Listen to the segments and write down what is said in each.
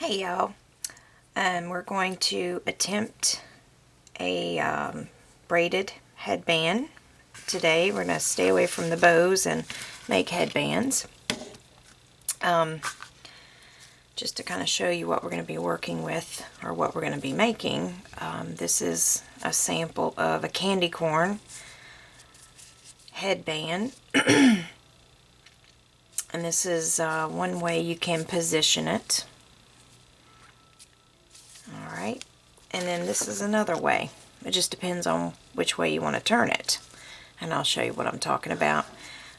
Hey y'all, we're going to attempt a braided headband today. We're going to stay away from the bows and make headbands. Just to kind of show you what we're going to be working with, or what we're going to be making. This is a sample of a candy corn headband. And this is one way you can position it. Alright, and then this is another way. It just depends on which way you want to turn it. And I'll show you what I'm talking about.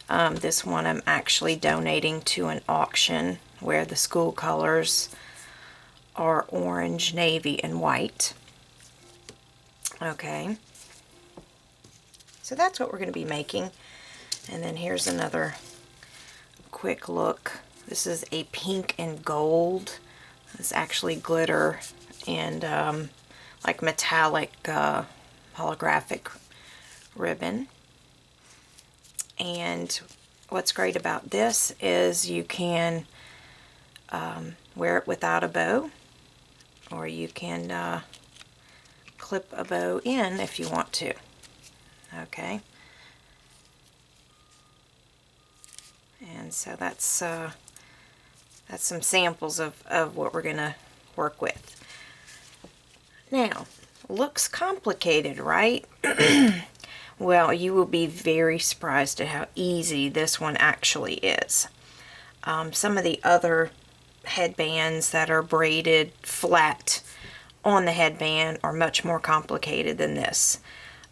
This one I'm actually donating to an auction where the school colors are orange, navy, and white. Okay. So that's what we're going to be making. And then here's another quick look. This is a pink and gold. It's actually glitter and like metallic holographic ribbon. And what's great about this is you can wear it without a bow, or you can clip a bow in if you want to. Okay. And so that's some samples of what we're gonna work with. Now, looks complicated, right? Well, you will be very surprised at how easy this one actually is. Some of the other headbands that are braided flat on the headband are much more complicated than this.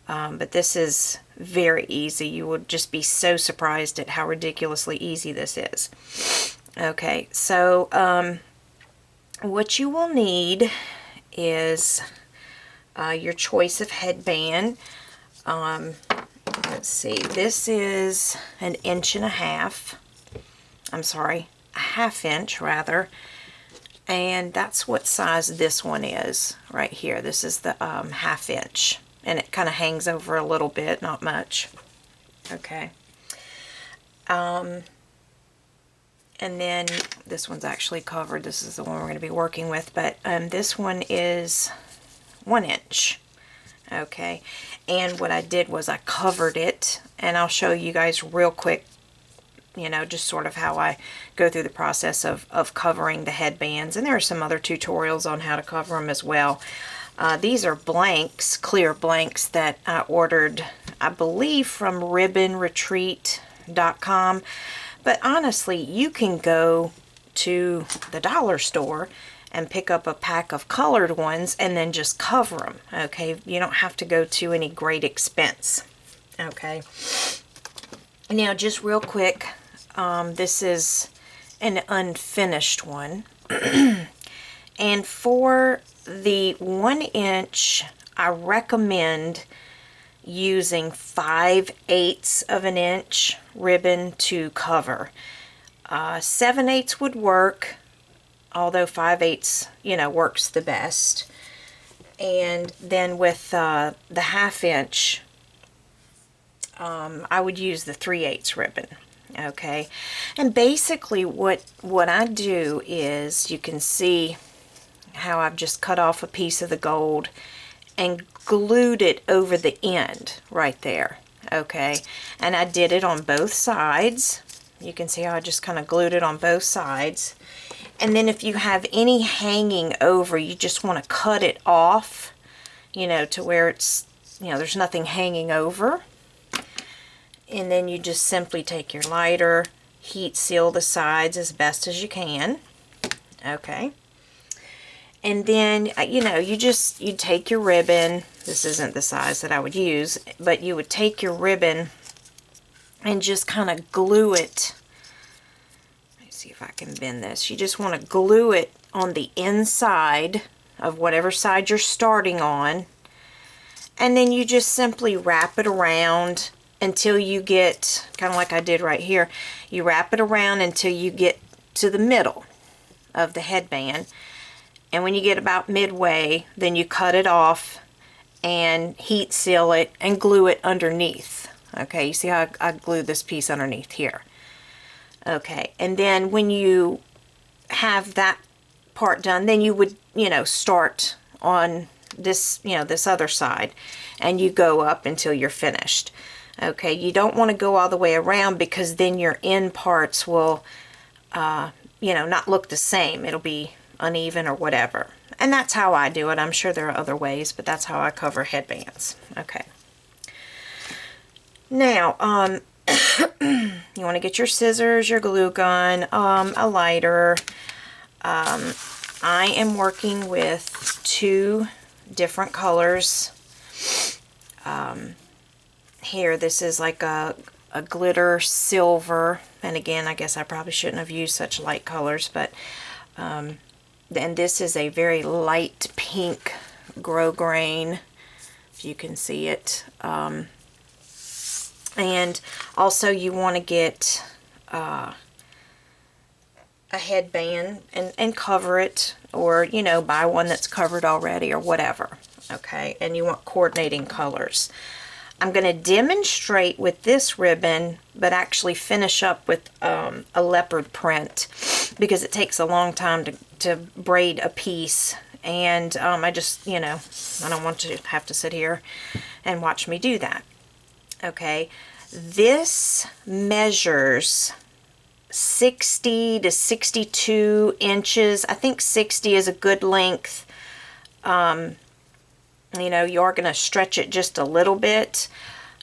But this is very easy. You would just be so surprised at how ridiculously easy this is. Okay, so what you will need is your choice of headband. Let's see, this is an 1.5 inch. I'm sorry, a 1/2 inch rather. And that's what size this one is right here. This is the 1/2 inch. And it kind of hangs over a little bit, not much. Okay. And then this one's actually covered. This is the one we're going to be working with, but this one is 1 inch. Okay, and what I did was I covered it, and I'll show you guys real quick, you know, just sort of how I go through the process of covering the headbands. And there are some other tutorials on how to cover them as well. These are blanks, clear blanks that I ordered, I believe, from ribbonretreat.com. But honestly, you can go to the dollar store and pick up a pack of colored ones and then just cover them. Okay, you don't have to go to any great expense. Okay, now just real quick, this is an unfinished one. And for the 1 inch, I recommend using 5/8 of an inch ribbon to cover. 7/8 would work, although 5/8, you know, works the best. And then with the 1/2 inch, I would use the 3/8 ribbon. Okay, and basically what I do is, you can see how I've just cut off a piece of the gold and glued it over the end right there. Okay, and I did it on both sides. You can see how I just kind of glued it on both sides. And then if you have any hanging over, you just want to cut it off, you know, to where it's, you know, there's nothing hanging over. And then you just simply take your lighter, heat seal the sides as best as you can. Okay. And then, you know, you take your ribbon. This isn't the size that I would use, but you would take your ribbon and just kind of glue it. Let me see if I can bend this. You just want to glue it on the inside of whatever side you're starting on. And then you just simply wrap it around until you get, kind of like I did right here, you wrap it around until you get to the middle of the headband. And when you get about midway, then you cut it off and heat seal it and glue it underneath. Okay, you see how I glued this piece underneath here. Okay, and then when you have that part done, then you would, you know, start on this, you know, this other side, and you go up until you're finished. Okay, you don't want to go all the way around, because then your end parts will, you know, not look the same. It'll be uneven or whatever. And that's how I do it. I'm sure there are other ways, but that's how I cover headbands. Okay. Now, you want to get your scissors, your glue gun, a lighter. I am working with 2 different colors. Here, this is like a glitter silver, and again, I guess I probably shouldn't have used such light colors, but and this is a very light pink grosgrain, if you can see it. And also you want to get a headband and cover it, or, you know, buy one that's covered already or whatever. Okay, and you want coordinating colors. I'm going to demonstrate with this ribbon, but actually finish up with a leopard print, because it takes a long time to braid a piece, and I just, you know, I don't want to have to sit here and watch me do that. Okay, this measures 60 to 62 inches. I think 60 is a good length. You know, you're going to stretch it just a little bit,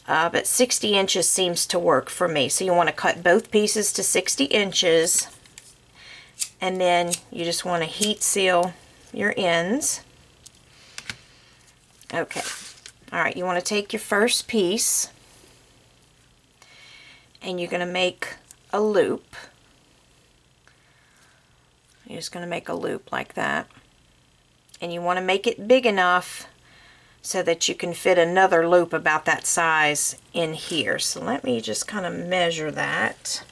but 60 inches seems to work for me. So you want to cut both pieces to 60 inches, and then you just want to heat seal your ends. Okay. All right, you want to take your first piece, and you're going to make a loop. You're just going to make a loop like that. And you want to make it big enough so that you can fit another loop about that size in here. So let me just kind of measure that.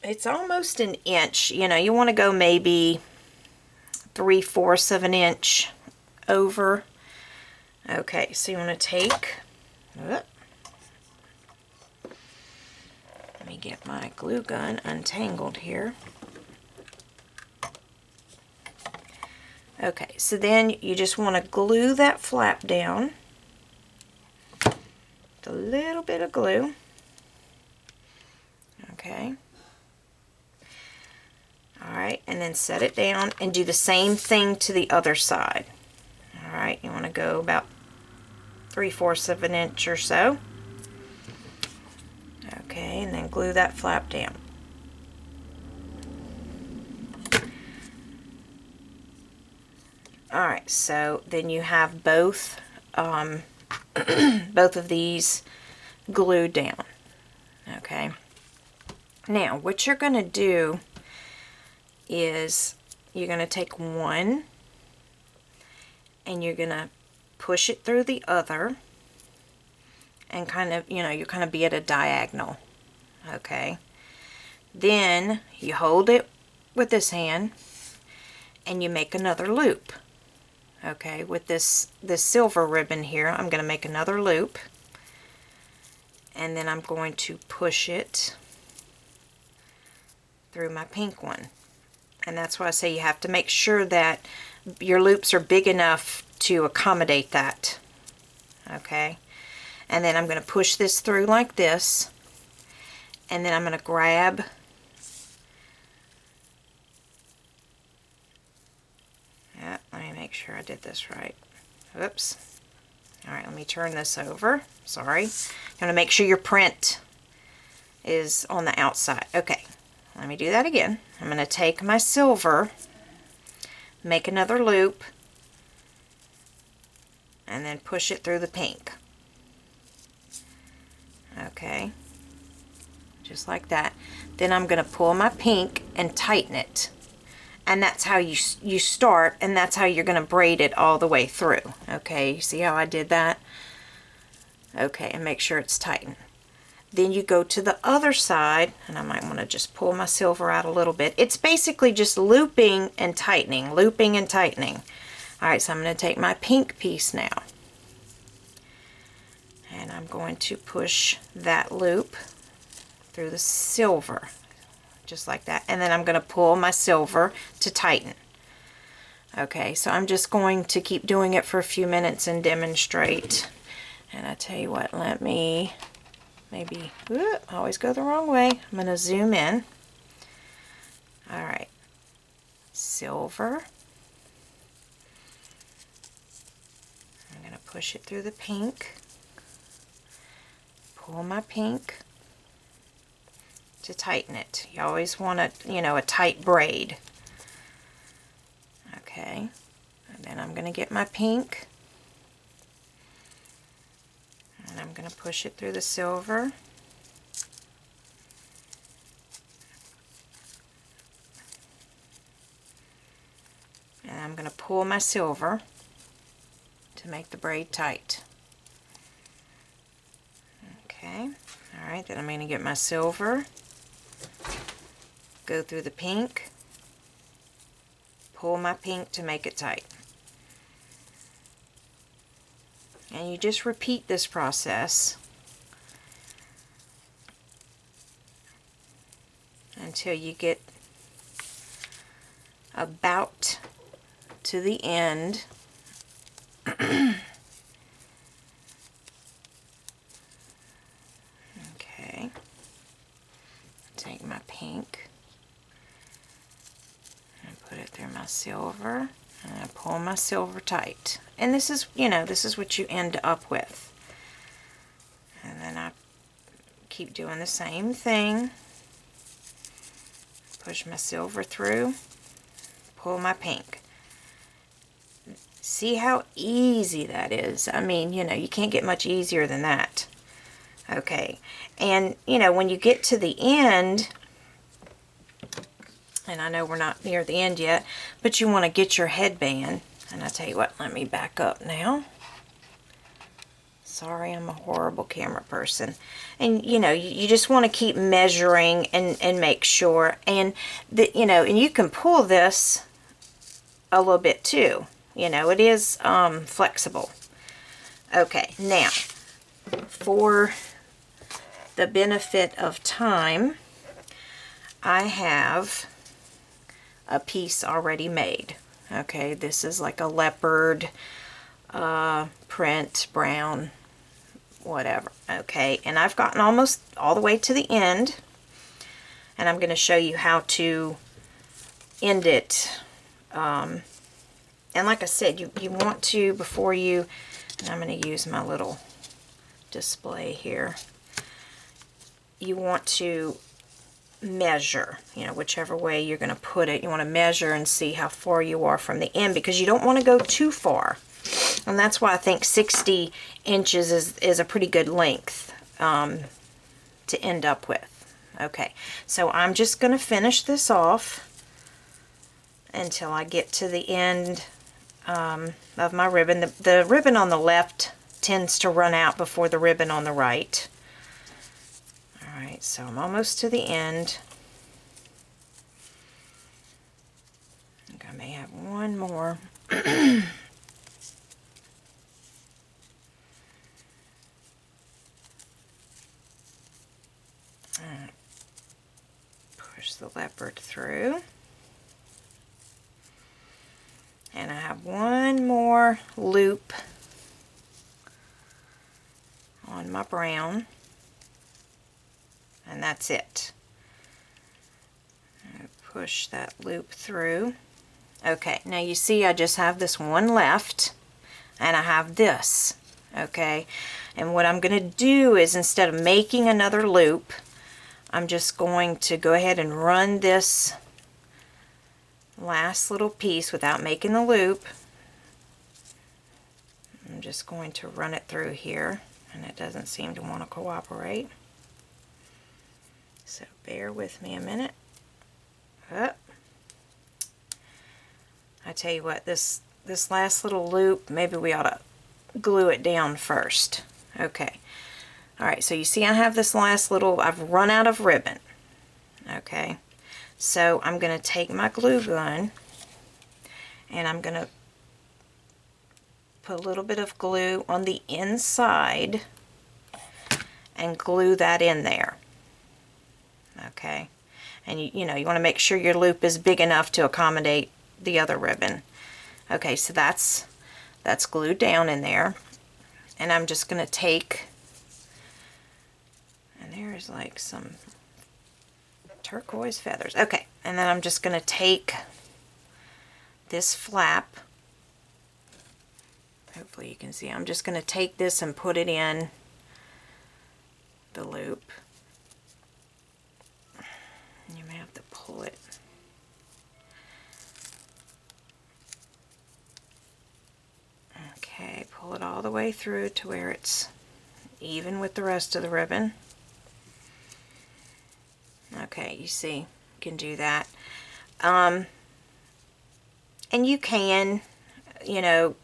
It's almost an inch. You know, you want to go maybe 3/4 of an inch over. Okay, so you want to take, let me get my glue gun untangled here. Okay, so then you just want to glue that flap down with a little bit of glue. Okay. All right, and then set it down and do the same thing to the other side. All right, you want to go about 3/4 of an inch or so. Okay, and then glue that flap down. All right, so then you have both both of these glued down. Okay. Now, what you're going to do is you're going to take one and you're going to push it through the other, and kind of, you know, you kind of be at a diagonal. Okay. Then you hold it with this hand and you make another loop. Okay, with this silver ribbon here, I'm going to make another loop, and then I'm going to push it through my pink one. And that's why I say you have to make sure that your loops are big enough to accommodate that. Okay, and then I'm going to push this through like this, and then I'm going to grab let me make sure I did this right. Oops. All right, let me turn this over. Sorry. You want to make sure your print is on the outside. Okay, let me do that again. I'm going to take my silver, make another loop, and then push it through the pink. Okay, just like that. Then I'm going to pull my pink and tighten it. And that's how you start, and that's how you're going to braid it all the way through. Okay, you see how I did that? Okay, and make sure it's tightened. Then you go to the other side, and I might want to just pull my silver out a little bit. It's basically just looping and tightening, looping and tightening. All right, so I'm going to take my pink piece now, and I'm going to push that loop through the silver, just like that. And then I'm going to pull my silver to tighten. Okay, so I'm just going to keep doing it for a few minutes and demonstrate. And I tell you what, let me maybe, I always go the wrong way. I'm going to zoom in. All right, silver. I'm going to push it through the pink. Pull my pink to tighten it. You always want a, you know, a tight braid. Okay, and then I'm going to get my pink. And I'm going to push it through the silver. And I'm going to pull my silver to make the braid tight. Okay, alright, then I'm going to get my silver, go through the pink, pull my pink to make it tight. And you just repeat this process until you get about to the end. Okay, take my pink and put it through my silver, and I pull my silver tight. And this is, you know, this is what you end up with. And then I keep doing the same thing. Push my silver through, pull my pink. See how easy that is? I mean, you know, you can't get much easier than that. Okay, and you know, when you get to the end, and I know we're not near the end yet, but you want to get your headband. And I tell you what, let me back up now. Sorry, I'm a horrible camera person. And you know, you just want to keep measuring and make sure. And that, you know, and you can pull this a little bit too. You know, it is flexible. Okay, now for the benefit of time, I have a piece already made. Okay, this is like a leopard print, brown, whatever. Okay, and I've gotten almost all the way to the end, and I'm going to show you how to end it. And like I said, you want to, before you, and I'm going to use my little display here, you want to measure, you know, whichever way you're going to put it. You want to measure and see how far you are from the end, because you don't want to go too far. And that's why I think 60 inches is a pretty good length to end up with. Okay, so I'm just going to finish this off until I get to the end of my ribbon. The ribbon on the left tends to run out before the ribbon on the right. Alright, so I'm almost to the end. I think I may have one more. Push the leopard through. And I have one more loop on my brown. And that's it. Push that loop through. Okay, now you see I just have this one left, and I have this. Okay, and what I'm going to do is, instead of making another loop, I'm just going to go ahead and run this last little piece without making the loop. I'm just going to run it through here, and it doesn't seem to want to cooperate. So bear with me a minute. Oh. I tell you what, this last little loop, maybe we ought to glue it down first. Okay. Alright, so you see I have this last little, I've run out of ribbon. Okay. So I'm going to take my glue gun, and I'm going to put a little bit of glue on the inside and glue that in there. Okay, And you know, you want to make sure your loop is big enough to accommodate the other ribbon. Okay, so that's glued down in there. And I'm just going to take, and there's like some turquoise feathers. Okay, and then I'm just going to take this flap. Hopefully you can see. I'm just going to take this and put it in the loop. You may have to pull it. Okay, pull it all the way through to where it's even with the rest of the ribbon. Okay, you see, you can do that. And you can, you know,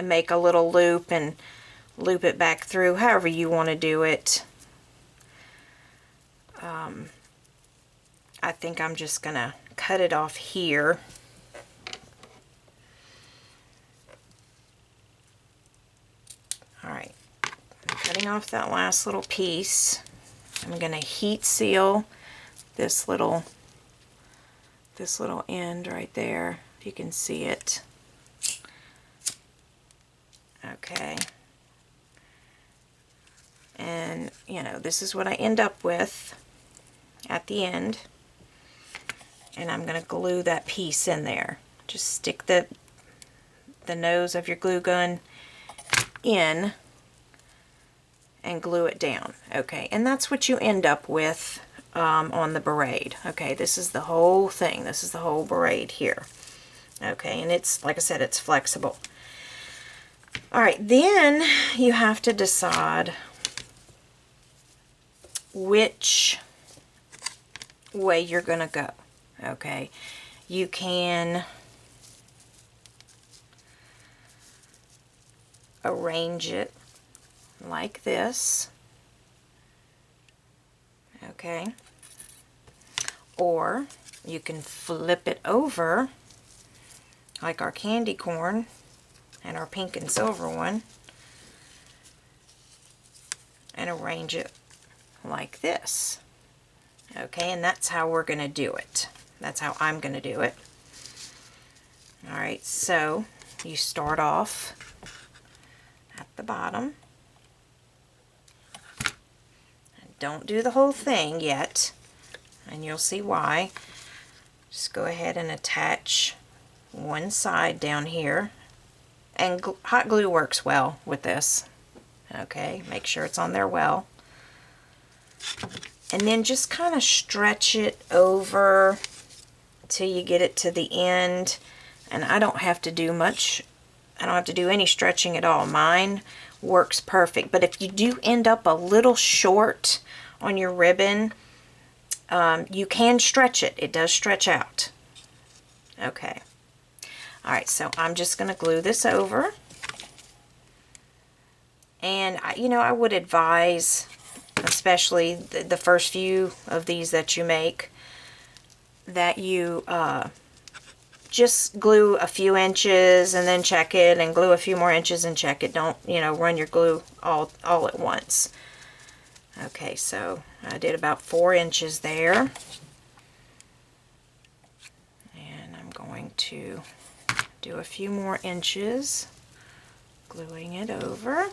make a little loop and loop it back through, however you want to do it. I think I'm just going to cut it off here. Alright, I'm cutting off that last little piece. I'm going to heat seal this little end right there, if you can see it. Okay. And, you know, this is what I end up with at the end. And I'm going to glue that piece in there. Just stick the nose of your glue gun in and glue it down. Okay, and that's what you end up with on the braid. Okay, this is the whole thing. This is the whole braid here. Okay, and it's, like I said, it's flexible. Alright, then you have to decide which way you're going to go. Okay, you can arrange it like this. Okay, or you can flip it over like our candy corn and our pink and silver one and arrange it like this. Okay, and that's how we're going to do it. That's how I'm going to do it. Alright, so you start off at the bottom. And don't do the whole thing yet, and you'll see why. Just go ahead and attach one side down here. And hot glue works well with this. Okay, make sure it's on there well. And then just kind of stretch it over till you get it to the end. And I don't have to do much. I don't have to do any stretching at all. Mine works perfect. But if you do end up a little short on your ribbon, you can stretch it. It does stretch out. Okay. Alright, so I'm just going to glue this over. And, you know, I would advise, especially the first few of these that you make, that you just glue a few inches and then check it, and glue a few more inches and check it. Don't, you know, run your glue all at once. Okay, so I did about 4 inches there. And I'm going to do a few more inches, gluing it over.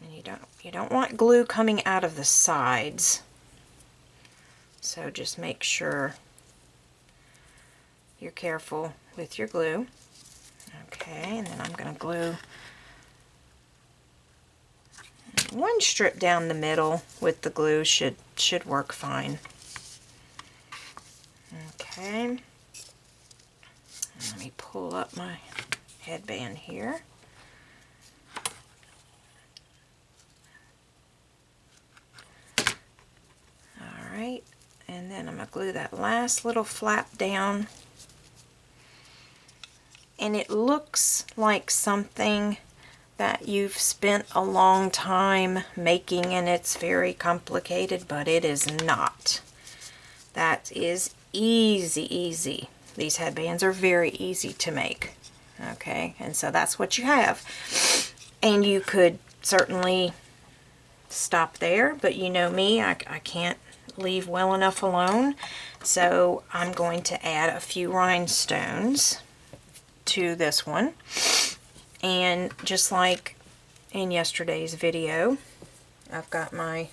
And you don't want glue coming out of the sides, so just make sure you're careful with your glue. Okay, and then I'm going to glue one strip down the middle with the glue. Should work fine. Okay, let me pull up my headband here. Alright, and then I'm going to glue that last little flap down. And it looks like something that you've spent a long time making, and it's very complicated, but it is not. That is easy. These headbands are very easy to make. Okay, and so that's what you have. And you could certainly stop there, but you know me, I can't leave well enough alone. So I'm going to add a few rhinestones to this one. And just like in yesterday's video, I've got my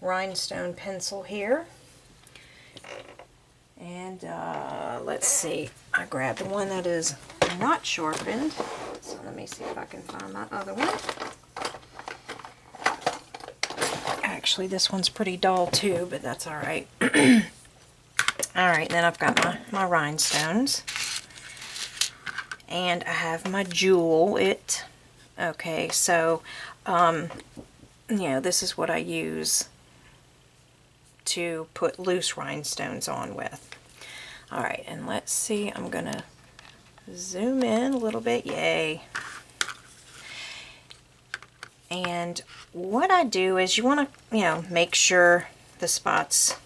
rhinestone pencil here. And let's see, I grabbed the one that is not sharpened. So let me see if I can find my other one. Actually, this one's pretty dull too, but that's all right. Alright, then I've got my rhinestones. And I have my jewel it. Okay, so, you know, this is what I use to put loose rhinestones on with. Alright, and let's see, I'm going to zoom in a little bit. Yay. And what I do is you want to, you know, make sure the spots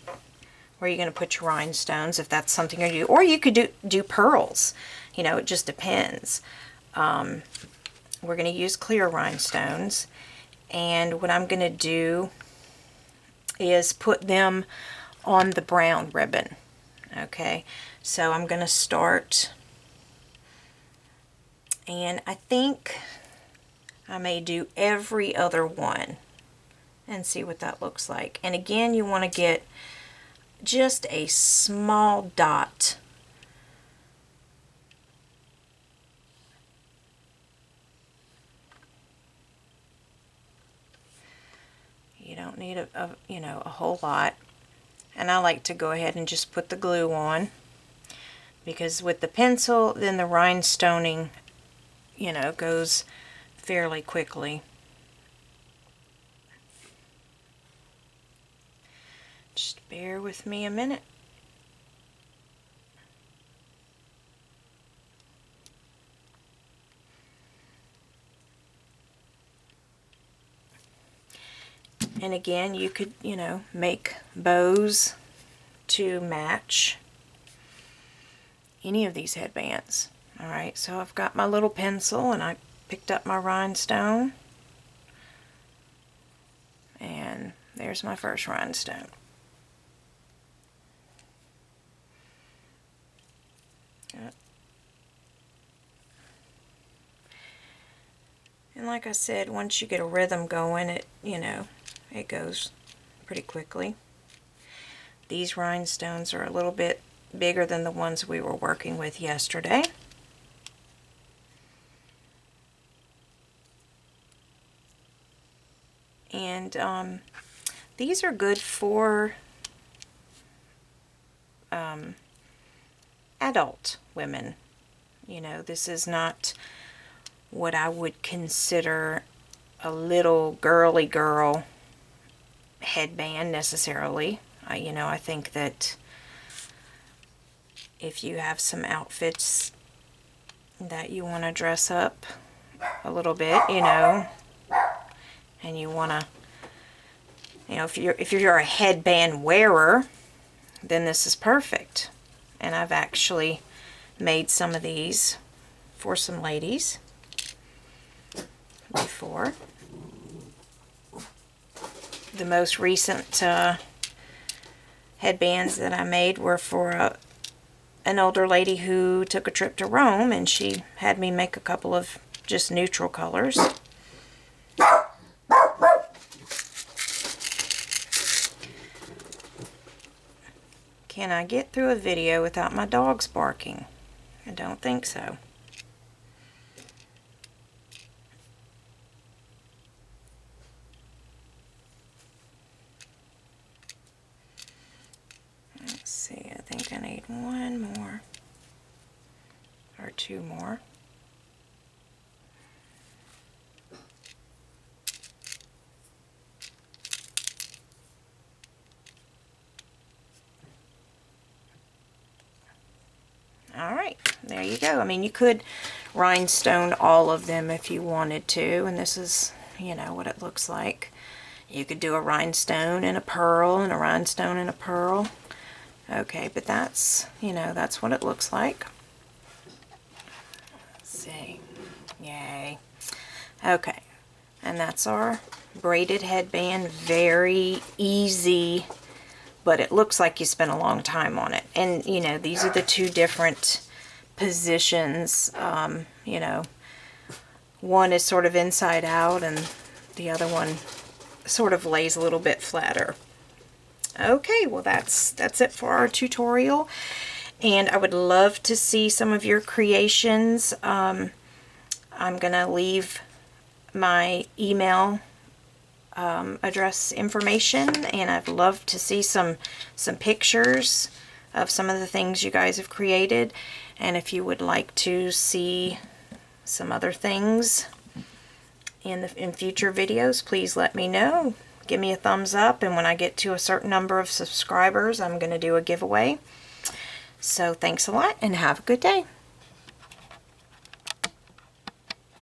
where you're going to put your rhinestones, if that's something you do, or you could do pearls. You know, it just depends. We're going to use clear rhinestones, and what I'm going to do is put them on the brown ribbon. Okay, so I'm going to start, and I think I may do every other one and see what that looks like. And again, you want to get just a small dot. You don't need you know, a whole lot. And I like to go ahead and just put the glue on, because with the pencil, then the rhinestoning, you know, goes fairly quickly. Just bear with me a minute. And again, you could, you know, make bows to match any of these headbands. Alright, so I've got my little pencil, and I picked up my rhinestone. And there's my first rhinestone. And like I said, once you get a rhythm going, it, you know, it goes pretty quickly. These rhinestones are a little bit bigger than the ones we were working with yesterday. And these are good for adult women. You know, this is not what I would consider a little girly girl headband necessarily. You know, I think that if you have some outfits that you want to dress up a little bit, you know, and you want to, you know, if you're a headband wearer, then this is perfect. And I've actually made some of these for some ladies before. The most recent headbands that I made were for an older lady who took a trip to Rome, and she had me make a couple of just neutral colors. Can I get through a video without my dogs barking? I don't think so. Let's see, I think I need one more or two more. Alright, there you go. I mean, you could rhinestone all of them if you wanted to, and this is, you know, what it looks like. You could do a rhinestone and a pearl and a rhinestone and a pearl. Okay, but that's, you know, that's what it looks like. Let's see. Yay. Okay, and that's our braided headband, very easy, but it looks like you spent a long time on it. And you know, these are the two different positions. You know, one is sort of inside out and the other one sort of lays a little bit flatter. Okay, well that's it for our tutorial, and I would love to see some of your creations. I'm gonna leave my email address information, and I'd love to see some pictures of some of the things you guys have created. And if you would like to see some other things in future videos, please let me know. Give me a thumbs up, and when I get to a certain number of subscribers, I'm going to do a giveaway. So thanks a lot, and have a good day.